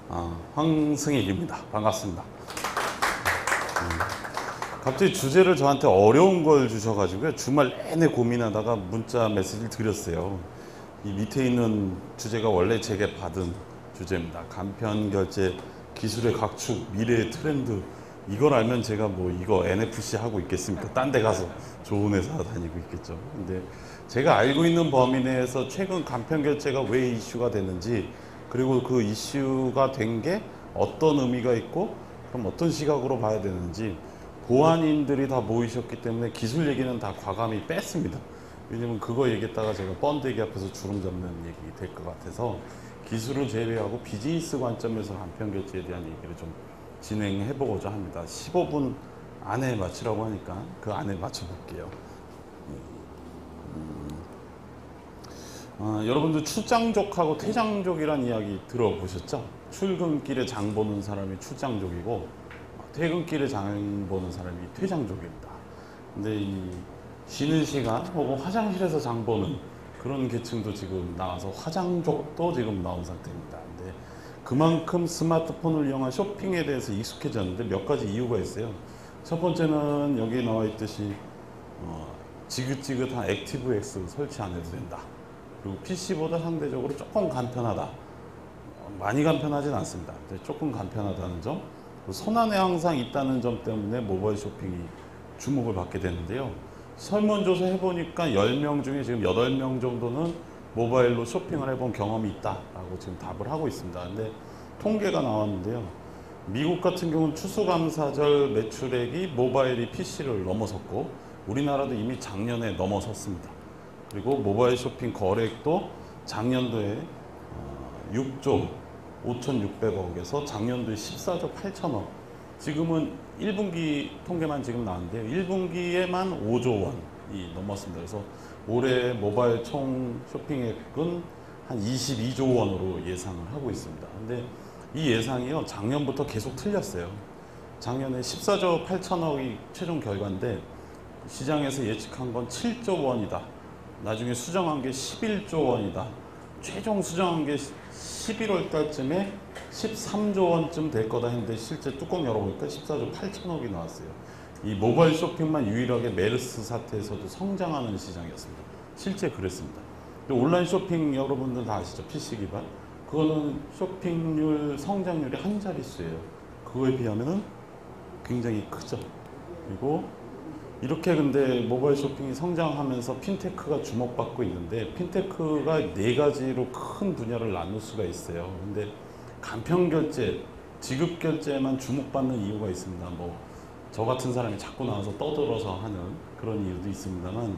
황승익입니다. 반갑습니다. 갑자기 주제를 저한테 어려운 걸 주셔가지고요. 주말 내내 고민하다가 문자 메시지를 드렸어요. 이 밑에 있는 주제가 원래 제게 받은 주제입니다. 간편 결제 기술의 각축, 미래의 트렌드. 이걸 알면 제가 뭐 이거 NFC 하고 있겠습니까? 딴 데 가서 좋은 회사 다니고 있겠죠. 근데 제가 알고 있는 범위 내에서 최근 간편 결제가 왜 이슈가 됐는지, 그리고 그 이슈가 된 게 어떤 의미가 있고 그럼 어떤 시각으로 봐야 되는지, 보안인들이 다 모이셨기 때문에 기술 얘기는 다 과감히 뺐습니다. 왜냐면 그거 얘기했다가 제가 번데기 앞에서 주름 잡는 얘기 될 것 같아서 기술을 제외하고 비즈니스 관점에서 간편 결제에 대한 얘기를 좀 진행해 보고자 합니다. 15분 안에 마치라고 하니까 그 안에 맞춰 볼게요. 여러분들 출장족하고 퇴장족이란 이야기 들어보셨죠? 출근길에 장 보는 사람이 출장족이고 퇴근길에 장 보는 사람이 퇴장족입니다. 근데 이 쉬는 시간 혹은 화장실에서 장 보는 그런 계층도 지금 나와서 화장족도 지금 나온 상태입니다. 근데 그만큼 스마트폰을 이용한 쇼핑에 대해서 익숙해졌는데 몇 가지 이유가 있어요. 첫 번째는 여기 나와 있듯이 지긋지긋한 액티브엑스 설치 안 해도 된다. 그리고 PC보다 상대적으로 조금 간편하다. 많이 간편하진 않습니다. 조금 간편하다는 점, 손안에 항상 있다는 점 때문에 모바일 쇼핑이 주목을 받게 되는데요. 설문조사 해보니까 10명 중에 지금 8명 정도는 모바일로 쇼핑을 해본 경험이 있다라고 지금 답을 하고 있습니다. 근데 통계가 나왔는데요. 미국 같은 경우는 추수감사절 매출액이 모바일이 PC를 넘어섰고 우리나라도 이미 작년에 넘어섰습니다. 그리고 모바일 쇼핑 거래액도 작년도에 6조 5,600억에서 작년도에 14조 8천억. 지금은 1분기 통계만 지금 나왔는데요. 1분기에만 5조 원이 넘었습니다. 그래서 올해 모바일 총 쇼핑액은 한 22조 원으로 예상을 하고 있습니다. 근데 이 예상이요, 작년부터 계속 틀렸어요. 작년에 14조 8천억이 최종 결과인데 시장에서 예측한 건 7조 원이다. 나중에 수정한 게 11조 원이다. 최종 수정한 게 11월 달쯤에 13조 원쯤 될 거다 했는데 실제 뚜껑 열어보니까 14조 8천억이 나왔어요. 이 모바일 쇼핑만 유일하게 메르스 사태에서도 성장하는 시장이었습니다. 실제 그랬습니다. 온라인 쇼핑 여러분들 다 아시죠? PC 기반. 그거는 쇼핑률 성장률이 한 자릿수예요. 그거에 비하면 굉장히 크죠. 그리고 이렇게 근데 모바일 쇼핑이 성장하면서 핀테크가 주목받고 있는데, 핀테크가 4가지로 큰 분야를 나눌 수가 있어요. 근데 간편 결제, 지급 결제만 주목받는 이유가 있습니다. 뭐 저 같은 사람이 자꾸 나와서 떠들어서 하는 그런 이유도 있습니다만,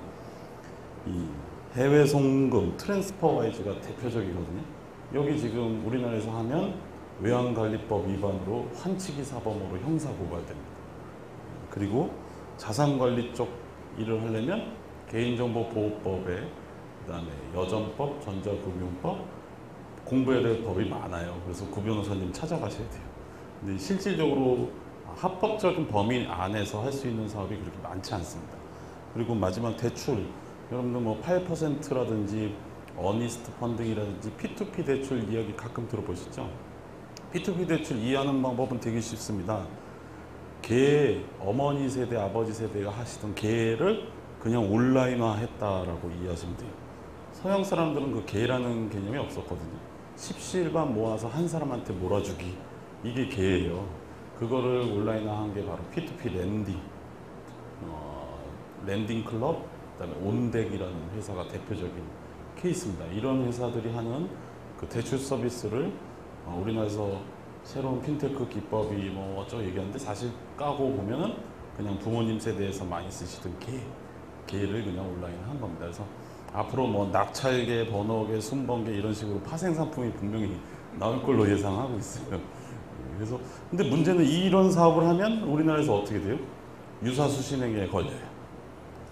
이 해외 송금 트랜스퍼와이즈가 대표적이거든요. 여기 지금 우리나라에서 하면 외환관리법 위반으로 환치기 사범으로 형사 고발됩니다. 그리고 자산관리 쪽 일을 하려면 개인정보보호법에, 그다음에 여전법, 전자금융법 공부해야 될 법이 많아요. 그래서 구 변호사님 찾아가셔야 돼요. 근데 실질적으로 합법적인 범위 안에서 할 수 있는 사업이 그렇게 많지 않습니다. 그리고 마지막 대출, 여러분들 뭐 8%라든지 어니스트 펀딩이라든지 P2P 대출 이야기 가끔 들어보시죠? P2P 대출 이해하는 방법은 되게 쉽습니다. 개, 어머니 세대, 아버지 세대가 하시던 개를 그냥 온라인화 했다라고 이해하시면 돼요. 서양 사람들은 그 개라는 개념이 없었거든요. 십시일반 모아서 한 사람한테 몰아주기, 이게 개예요. 그거를 온라인화한 게 바로 P2P 랜딩, 랜딩 클럽, 그다음에 온덱이라는 회사가 대표적인 케이스입니다. 이런 회사들이 하는 그 대출 서비스를 우리나라에서 새로운 핀테크 기법이 뭐 어쩌고 얘기하는데, 사실 까고 보면은 그냥 부모님 세대에서 많이 쓰시던 개를 그냥 온라인 한 겁니다. 그래서 앞으로 뭐 낙찰계, 번호계, 순번계 이런 식으로 파생 상품이 분명히 나올 걸로 예상하고 있어요. 그래서 근데 문제는 이런 사업을 하면 우리나라에서 어떻게 돼요? 유사수신행에 걸려요.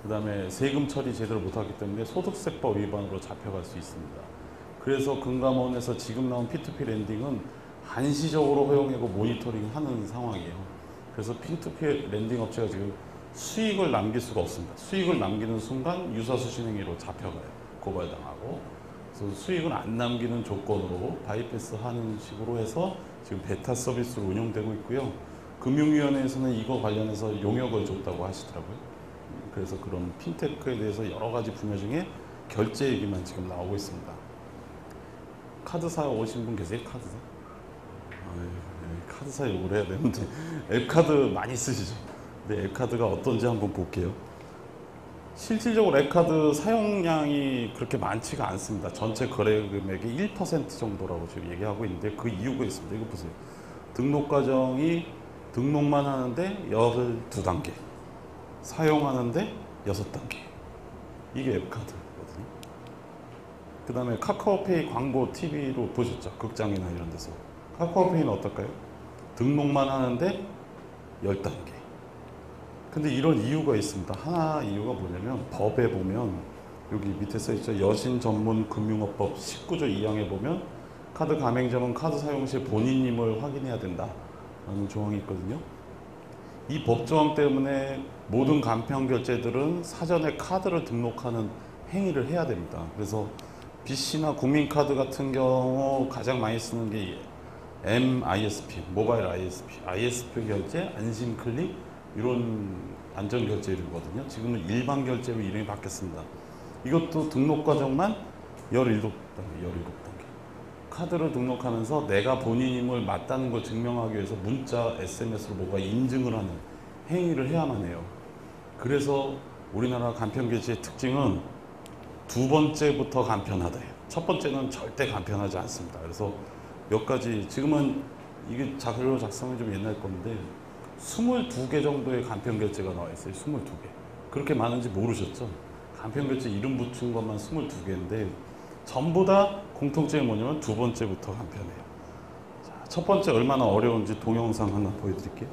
그 다음에 세금 처리 제대로 못하기 때문에 소득세법 위반으로 잡혀갈 수 있습니다. 그래서 금감원에서 지금 나온 P2P 랜딩은 한시적으로 허용하고 모니터링하는 상황이에요. 그래서 P2P 랜딩 업체가 지금 수익을 남길 수가 없습니다. 수익을 남기는 순간 유사수신행위로 잡혀가요. 고발당하고. 그래서 수익을 안 남기는 조건으로 바이패스 하는 식으로 해서 지금 베타 서비스로 운영되고 있고요. 금융위원회에서는 이거 관련해서 용역을 줬다고 하시더라고요. 그래서 그런 핀테크에 대해서 여러 가지 분야 중에 결제 얘기만 지금 나오고 있습니다. 카드사 오신 분 계세요? 카드사? 카드사 욕을 해야 되는데 앱카드 많이 쓰시죠? 근데 앱카드가 어떤지 한번 볼게요. 실질적으로 앱카드 사용량이 그렇게 많지가 않습니다. 전체 거래 금액의 1% 정도라고 지금 얘기하고 있는데 그 이유가 있습니다. 이거 보세요. 등록 과정이 등록만 하는데 12단계, 사용하는데 6단계. 이게 앱카드거든요. 그 다음에 카카오페이 광고 TV로 보셨죠? 극장이나 이런 데서. 카카오페이는 어떨까요? 등록만 하는데 10단계. 근데 이런 이유가 있습니다. 하나 이유가 뭐냐면 법에 보면 여기 밑에 써 있죠. 여신 전문 금융업법 19조 2항에 보면 카드 가맹점은 카드 사용 시 본인임을 확인해야 된다라는 조항이 있거든요. 이 법조항 때문에 모든 간편 결제들은 사전에 카드를 등록하는 행위를 해야 됩니다. 그래서 BC나 국민카드 같은 경우 가장 많이 쓰는 게 MISP, 모바일 ISP 결제, 안심클릭 이런 안전결제이거든요. 지금은 일반 결제로 이름이 바뀌었습니다. 이것도 등록 과정만 17단계. 카드를 등록하면서 내가 본인임을 맞다는 걸 증명하기 위해서 문자, SMS로 뭐가 인증을 하는 행위를 해야만 해요. 그래서 우리나라 간편결제의 특징은 두 번째부터 간편하다예요. 첫 번째는 절대 간편하지 않습니다. 그래서 몇 가지, 지금은 이게 자료 작성이 좀 옛날 건데 22개 정도의 간편결제가 나와 있어요. 22개. 그렇게 많은지 모르셨죠? 간편결제 이름 붙인 것만 22개인데 전부 다 공통점이 뭐냐면 두 번째부터 간편해요. 자, 첫 번째 얼마나 어려운지 동영상 하나 보여드릴게요.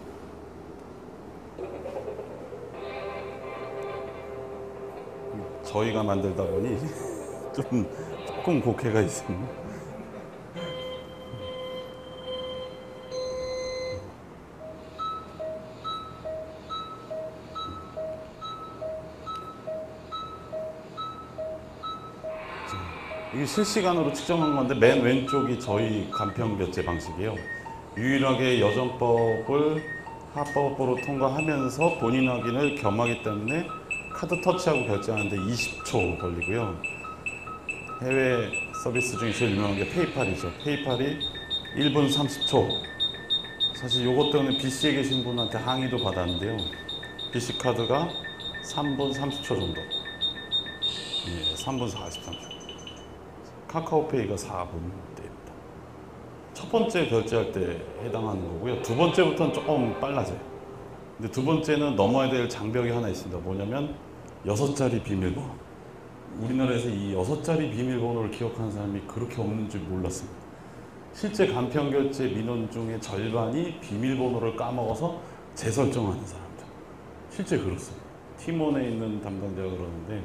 저희가 만들다 보니 조금 곡해가 있습니다. 이게 실시간으로 측정한 건데 맨 왼쪽이 저희 간편결제 방식이에요. 유일하게 여전법을 합법으로 통과하면서 본인 확인을 겸하기 때문에 카드 터치하고 결제하는데 20초 걸리고요. 해외 서비스 중에 제일 유명한 게 페이팔이죠. 페이팔이 1분 30초. 사실 요것 때문에 BC에 계신 분한테 항의도 받았는데요. BC 카드가 3분 30초 정도. 예, 3분 43초. 카카오페이가 4분대입니다. 첫 번째 결제할 때 해당하는 거고요. 두 번째부터는 조금 빨라져요. 근데 두 번째는 넘어야 될 장벽이 하나 있습니다. 뭐냐면 6자리 비밀번호. 우리나라에서 이 6자리 비밀번호를 기억하는 사람이 그렇게 없는 줄 몰랐습니다. 실제 간편결제 민원 중에 절반이 비밀번호를 까먹어서 재설정하는 사람들. 실제 그렇습니다. 팀원에 있는 담당자가 그러는데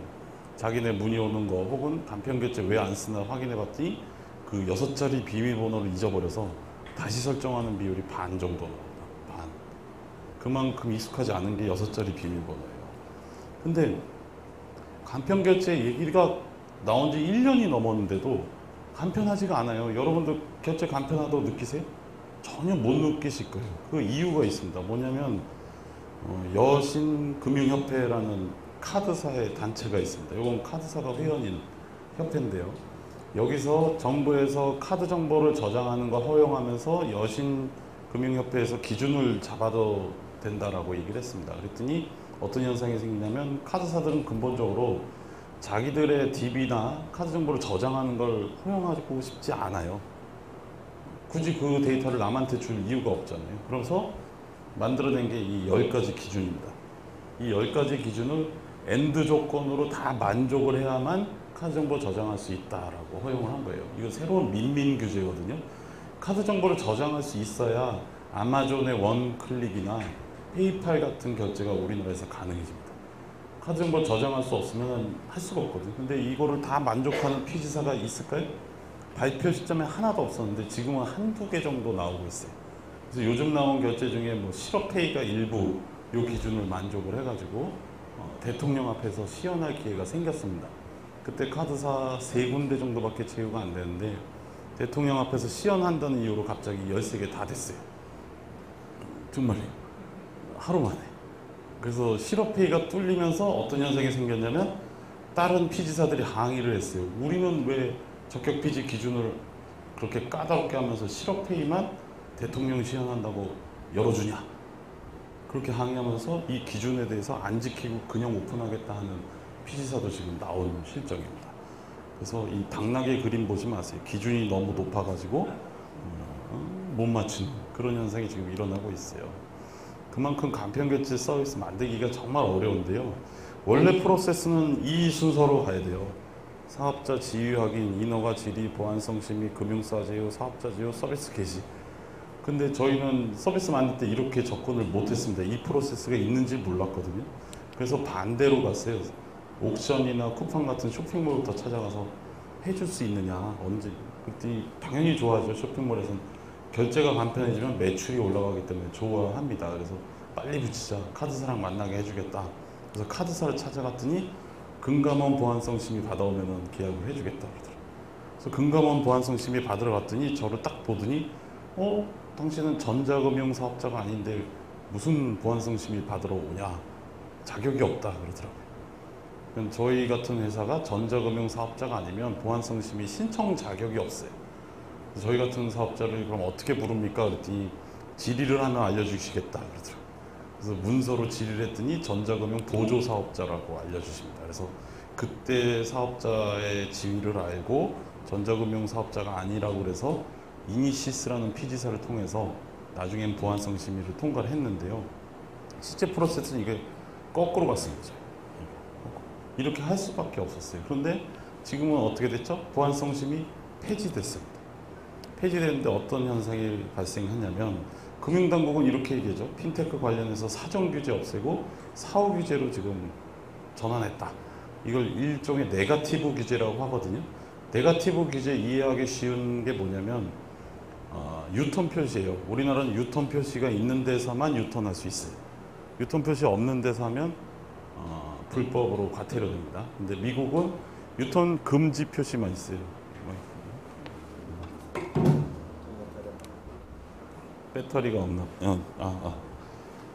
자기네 문의 오는 거 혹은 간편결제 왜 안 쓰나 확인해 봤더니 그 6자리 비밀번호를 잊어버려서 다시 설정하는 비율이 반 정도 나옵니다. 반. 그만큼 익숙하지 않은 게 6자리 비밀번호예요. 근데 간편결제 얘기가 나온 지 1년이 넘었는데도 간편하지가 않아요. 여러분들 결제 간편하다고 느끼세요? 전혀 못 느끼실 거예요. 그 이유가 있습니다. 뭐냐면 여신금융협회라는 카드사의 단체가 있습니다. 이건 카드사가 회원인 협회인데요. 여기서 정부에서 카드 정보를 저장하는 걸 허용하면서 여신금융협회에서 기준을 잡아도 된다라고 얘기를 했습니다. 그랬더니 어떤 현상이 생기냐면 카드사들은 근본적으로 자기들의 DB나 카드 정보를 저장하는 걸 허용하고 싶지 않아요. 굳이 그 데이터를 남한테 줄 이유가 없잖아요. 그래서 만들어낸 게 이 10가지 기준입니다. 이 10가지 기준을 엔드 조건으로 다 만족을 해야만 카드 정보 저장할 수 있다라고 허용을 한 거예요. 이거 새로운 민민 규제거든요. 카드 정보를 저장할 수 있어야 아마존의 원클릭이나 페이팔 같은 결제가 우리나라에서 가능해집니다. 카드 정보 저장할 수 없으면 할 수가 없거든요. 근데 이거를 다 만족하는 피지사가 있을까요? 발표 시점에 하나도 없었는데 지금은 한두 개 정도 나오고 있어요. 그래서 요즘 나온 결제 중에 뭐 실업페이가 일부 요 기준을 만족을 해가지고 대통령 앞에서 시연할 기회가 생겼습니다. 그때 카드사 3군데 정도밖에 제휴가 안 되는데 대통령 앞에서 시연한다는 이유로 갑자기 13개 다 됐어요. 정말요. 하루 만에. 그래서 실업페이가 뚫리면서 어떤 현상이 생겼냐면 다른 피지사들이 항의를 했어요. 우리는 왜 적격 피지 기준을 그렇게 까다롭게 하면서 실업페이만 대통령 시연한다고 열어주냐. 그렇게 항의하면서 이 기준에 대해서 안 지키고 그냥 오픈하겠다 하는 피지사도 지금 나온 실정입니다. 그래서 이 당락의 그림 보지 마세요. 기준이 너무 높아가지고 못 맞추는 그런 현상이 지금 일어나고 있어요. 그만큼 간편결제 서비스 만들기가 정말 어려운데요. 원래 프로세스는 이 순서로 가야 돼요. 사업자 지위 확인, 인허가 질의, 보안성 심의, 금융사 제휴, 사업자 제휴, 서비스 개시. 근데 저희는 서비스 만들 때 이렇게 접근을 못했습니다. 이 프로세스가 있는지 몰랐거든요. 그래서 반대로 갔어요. 옥션이나 쿠팡 같은 쇼핑몰부터 찾아가서 해줄 수 있느냐, 언제. 그때 당연히 좋아하죠. 쇼핑몰에서는. 결제가 간편해지면 매출이 올라가기 때문에 좋아합니다. 그래서 빨리 붙이자. 카드사랑 만나게 해주겠다. 그래서 카드사를 찾아갔더니 금감원 보안성 심의 받아오면 계약을 해주겠다 그러더라고요. 그래서 금감원 보안성 심의 받으러 갔더니 저를 딱 보더니 당신은 전자금융 사업자가 아닌데 무슨 보안성 심의 받으러 오냐. 자격이 없다 그러더라고요. 저희 같은 회사가 전자금융 사업자가 아니면 보안성 심의 신청 자격이 없어요. 저희 같은 사업자를 그럼 어떻게 부릅니까? 그랬더니 질의를 하나 알려주시겠다 그러더라고요. 그래서 문서로 질의를 했더니 전자금융 보조사업자라고 알려주십니다. 그래서 그때 사업자의 지위를 알고 전자금융 사업자가 아니라고 그래서 이니시스라는 피지사를 통해서 나중엔 보안성 심의를 통과를 했는데요. 실제 프로세스는 이게 거꾸로 갔은 거죠. 이렇게 할 수밖에 없었어요. 그런데 지금은 어떻게 됐죠? 보안성 심의 폐지됐습니다. 폐지됐는데 어떤 현상이 발생하냐면 금융당국은 이렇게 얘기하죠. 핀테크 관련해서 사정 규제 없애고 사후 규제로 지금 전환했다. 이걸 일종의 네거티브 규제라고 하거든요. 네거티브 규제 이해하기 쉬운 게 뭐냐면 유턴 표시예요. 우리나라는 유턴 표시가 있는 데서만 유턴할 수 있어요. 유턴 표시 없는 데서 하면 불법으로 과태료 됩니다. 근데 미국은 유턴 금지 표시만 있어요. 배터리가 없나?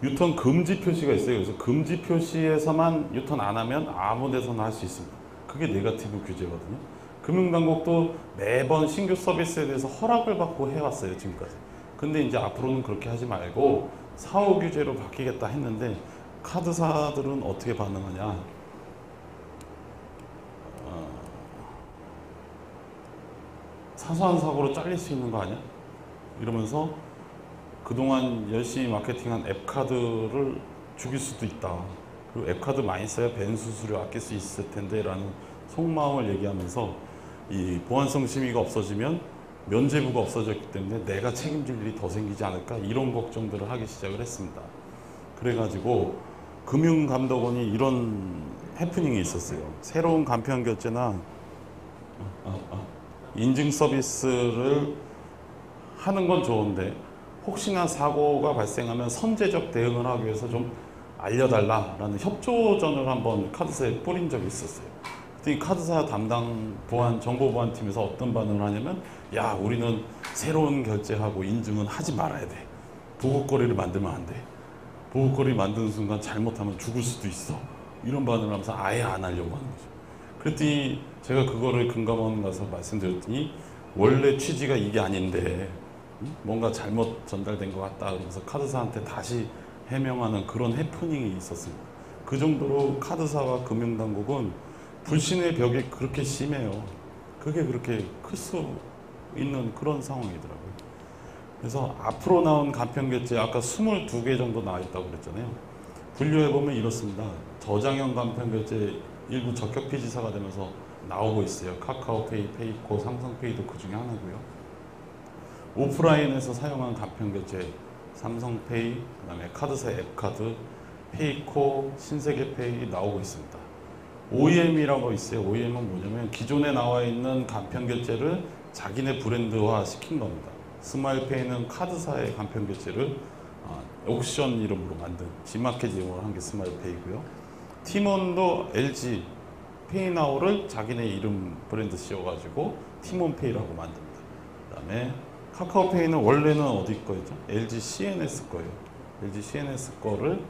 유턴 금지 표시가 있어요. 그래서 금지 표시에서만 유턴 안 하면 아무 데서나 할 수 있습니다. 그게 네거티브 규제거든요. 금융당국도 매번 신규 서비스에 대해서 허락을 받고 해왔어요, 지금까지. 근데 이제 앞으로는 그렇게 하지 말고 사후 규제로 바뀌겠다 했는데 카드사들은 어떻게 반응하냐? 사소한 사고로 잘릴 수 있는 거 아니야? 이러면서 그동안 열심히 마케팅한 앱카드를 죽일 수도 있다. 그리고 앱카드 많이 써야 벤 수수료 아낄 수 있을 텐데 라는 속마음을 얘기하면서 이 보안성 심의가 없어지면 면죄부가 없어졌기 때문에 내가 책임질 일이 더 생기지 않을까 이런 걱정들을 하기 시작을 했습니다. 그래가지고 금융감독원이 이런 해프닝이 있었어요. 새로운 간편결제나 인증 서비스를 하는 건 좋은데 혹시나 사고가 발생하면 선제적 대응을 하기 위해서 좀 알려달라라는 협조전을 한번 카드사에 뿌린 적이 있었어요. 그랬더니 카드사 담당 정보보안팀에서 어떤 반응을 하냐면 야, 우리는 새로운 결제하고 인증은 하지 말아야 돼. 보고거리를 만들면 안 돼. 보고거리 만드는 순간 잘못하면 죽을 수도 있어. 이런 반응을 하면서 아예 안 하려고 하는 거죠. 그랬더니 제가 그거를 금감원 가서 말씀드렸더니 원래 취지가 이게 아닌데 뭔가 잘못 전달된 것 같다 그러면서 카드사한테 다시 해명하는 그런 해프닝이 있었습니다. 그 정도로 카드사와 금융당국은 불신의 벽이 그렇게 심해요. 그게 그렇게 클 수 있는 그런 상황이더라고요. 그래서 앞으로 나온 간편결제 아까 22개 정도 나와 있다고 그랬잖아요. 분류해보면 이렇습니다. 저장형 간편결제 일부 적격 피지사가 되면서 나오고 있어요. 카카오페이, 페이코, 삼성페이도 그 중에 하나고요. 오프라인에서 사용한 간편결제, 삼성페이, 그다음에 카드사 앱카드, 페이코, 신세계페이 나오고 있습니다. OEM이라고 있어요. OEM은 뭐냐면 기존에 나와 있는 간편결제를 자기네 브랜드화 시킨 겁니다. 스마일페이는 카드사의 간편결제를 옥션 이름으로 만든 G마켓 이용을 한 게 스마일페이고요. 티몬도 LG 페이나우를 자기네 이름 브랜드 씌워가지고 티몬페이라고 만듭니다. 그다음에 카카오페이는 원래는 어디 거였죠? LG CNS 거예요. LG CNS 거를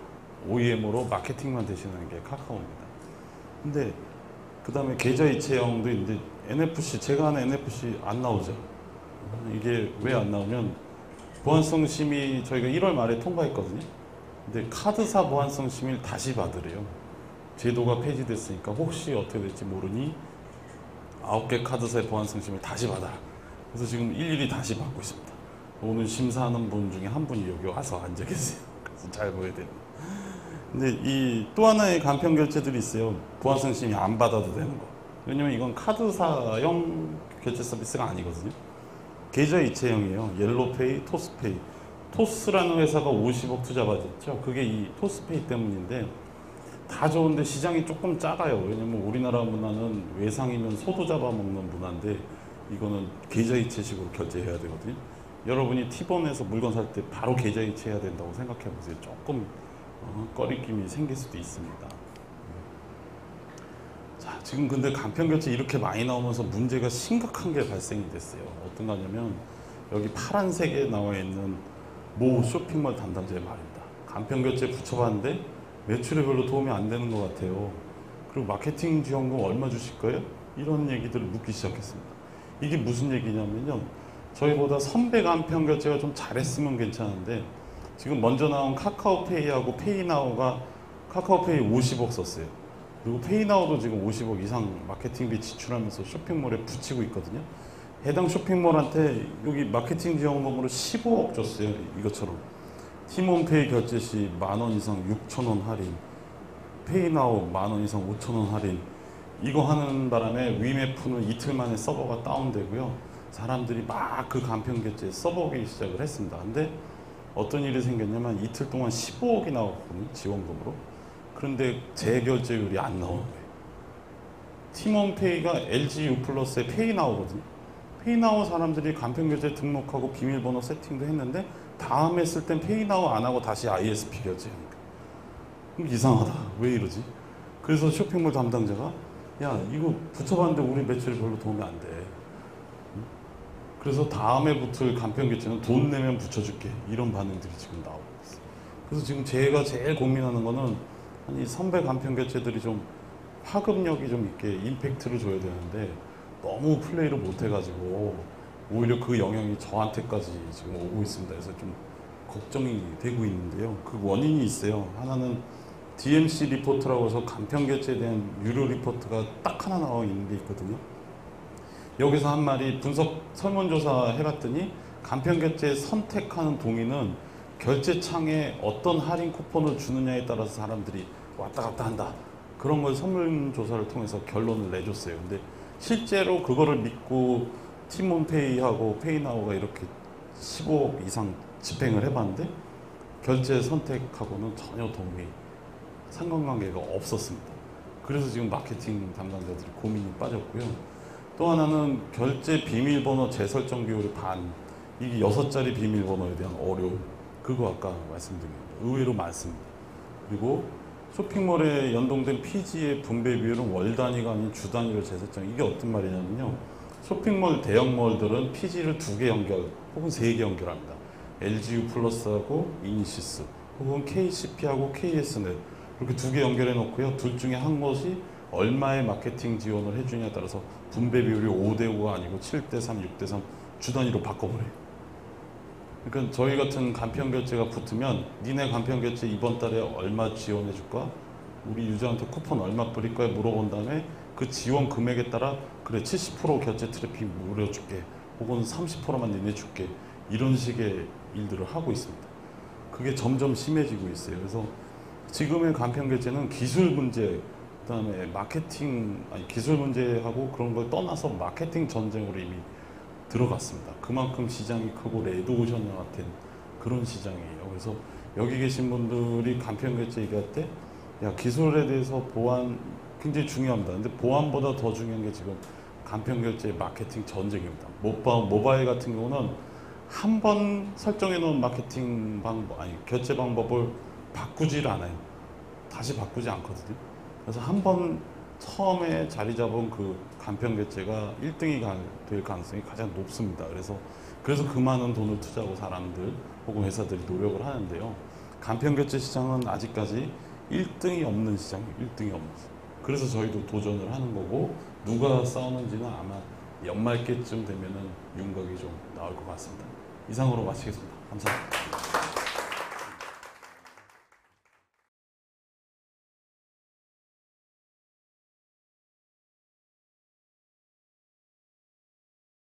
OEM으로 마케팅만 대신하는 게 카카오입니다. 근데 그 다음에 계좌 이체형도 이제 NFC, 제가 아는 NFC 안 나오죠. 이게 왜 안 나오면 보안성 심의 저희가 1월 말에 통과했거든요. 근데 카드사 보안성 심의를 다시 받으래요. 제도가 폐지됐으니까 혹시 어떻게 될지 모르니 9개 카드사의 보안성 심의를 다시 받아라. 그래서 지금 일일이 다시 받고 있습니다. 오늘 심사하는 분 중에 한 분이 여기 와서 앉아 계세요. 그래서 잘 보여야 돼요. 근데 이 또 하나의 간편 결제들이 있어요. 보안성 심의 안 받아도 되는 거. 왜냐면 이건 카드사형 결제 서비스가 아니거든요. 계좌 이체형이에요. 옐로페이, 토스페이. 토스라는 회사가 50억 투자 받았죠. 그게 이 토스페이 때문인데 다 좋은데 시장이 조금 작아요. 왜냐면 우리나라 문화는 외상이면 소도 잡아먹는 문화인데 이거는 계좌 이체식으로 결제해야 되거든요. 여러분이 티본에서 물건 살 때 바로 계좌 이체해야 된다고 생각해 보세요. 조금 꺼리낌이 생길 수도 있습니다. 자, 지금 근데 간편결제 이렇게 많이 나오면서 문제가 심각한 게 발생이 됐어요. 어떤 거냐면 여기 파란색에 나와 있는 모 쇼핑몰 담당자의 말입니다. 간편결제 붙여봤는데 매출에 별로 도움이 안 되는 것 같아요. 그리고 마케팅 지원금 얼마 주실 거예요? 이런 얘기들을 묻기 시작했습니다. 이게 무슨 얘기냐면요. 저희보다 선배 간편결제가 좀 잘했으면 괜찮은데 지금 먼저 나온 카카오페이하고 페이나우가 카카오페이 50억 썼어요. 그리고 페이나우도 지금 50억 이상 마케팅비 지출하면서 쇼핑몰에 붙이고 있거든요. 해당 쇼핑몰한테 여기 마케팅 지원금으로 15억 줬어요. 이것처럼. 티몬페이 결제 시 10,000원 이상 6,000원 할인, 페이나우 10,000원 이상 5,000원 할인. 이거 하는 바람에 위메프는 이틀 만에 서버가 다운되고요. 사람들이 막 그 간편 결제에 써보기 시작을 했습니다. 근데 어떤 일이 생겼냐면 이틀 동안 15억이 나왔거든요. 지원금으로. 그런데 재결제율이 안 나오는 거예요. 티몬페이가 LG U 플러스의 페이나우거든요. 페이나우 사람들이 간편결제 등록하고 비밀번호 세팅도 했는데 다음에 쓸 땐 페이나우 안 하고 다시 ISP 결제하니까 이상하다. 왜 이러지? 그래서 쇼핑몰 담당자가 야 이거 붙여봤는데 우리 매출이 별로 도움이 안 돼. 그래서 다음에 붙을 간편결제는 돈 내면 붙여줄게. 이런 반응들이 지금 나오고 있어요. 그래서 지금 제가 제일 고민하는 거는 아니 선배 간편결제들이 좀 파급력이 좀 있게 임팩트를 줘야 되는데 너무 플레이를 못 해가지고 오히려 그 영향이 저한테까지 지금 오고 있습니다. 그래서 좀 걱정이 되고 있는데요. 그 원인이 있어요. 하나는 DMC 리포트라고 해서 간편결제에 대한 유료 리포트가 딱 하나 나와 있는 게 있거든요. 여기서 한 말이 분석 설문조사 해봤더니 간편결제 선택하는 동의는 결제창에 어떤 할인 쿠폰을 주느냐에 따라서 사람들이 왔다 갔다 한다. 그런 걸 설문조사를 통해서 결론을 내줬어요. 근데 실제로 그거를 믿고 티몬페이하고 페이나우가 이렇게 15억 이상 집행을 해봤는데 결제 선택하고는 전혀 도움이 상관관계가 없었습니다. 그래서 지금 마케팅 담당자들이 고민이 빠졌고요. 또 하나는 결제 비밀번호 재설정 비율의 반, 이게 6자리 비밀번호에 대한 어려움, 그거 아까 말씀드린 거 의외로 많습니다. 그리고 쇼핑몰에 연동된 PG의 분배 비율은 월 단위가 아닌 주 단위로 재설정. 이게 어떤 말이냐면요. 쇼핑몰 대형몰들은 PG를 2개 연결 혹은 3개 연결합니다. LGU 플러스하고 이니시스 혹은 KCP하고 KS넷 이렇게 2개 연결해 놓고요. 둘 중에 한 곳이 얼마의 마케팅 지원을 해주냐에 따라서 분배 비율이 5대5가 아니고 7대3, 6대3 주 단위로 바꿔버려요. 그러니까 저희 같은 간편결제가 붙으면 니네 간편결제 이번 달에 얼마 지원해 줄까? 우리 유저한테 쿠폰 얼마 뿌릴 거야? 물어본 다음에 그 지원 금액에 따라 그래 70% 결제 트래픽 무료 줄게 혹은 30%만 니네 줄게 이런 식의 일들을 하고 있습니다. 그게 점점 심해지고 있어요. 그래서 지금의 간편결제는 기술 문제 그다음에 마케팅 기술 문제하고 그런 걸 떠나서 마케팅 전쟁으로 이미 들어갔습니다. 그만큼 시장이 크고 레드오션과 같은 그런 시장이에요. 그래서 여기 계신 분들이 간편결제 얘기할 때 야 기술에 대해서 보안 굉장히 중요합니다. 근데 보안보다 더 중요한 게 지금 간편결제 마케팅 전쟁입니다. 모바일 같은 경우는 한 번 설정해 놓은 마케팅 방법 결제 방법을 바꾸질 않아요. 다시 바꾸지 않거든요. 그래서 한 번 처음에 자리 잡은 그 간편 결제가 1등이 될 가능성이 가장 높습니다. 그래서 그 많은 돈을 투자하고 사람들 혹은 회사들이 노력을 하는데요. 간편 결제 시장은 아직까지 1등이 없는 시장이에요. 1등이 없는 시장. 그래서 저희도 도전을 하는 거고, 누가 싸우는지는 아마 연말께쯤 되면은 윤곽이 좀 나올 것 같습니다. 이상으로 마치겠습니다. 감사합니다.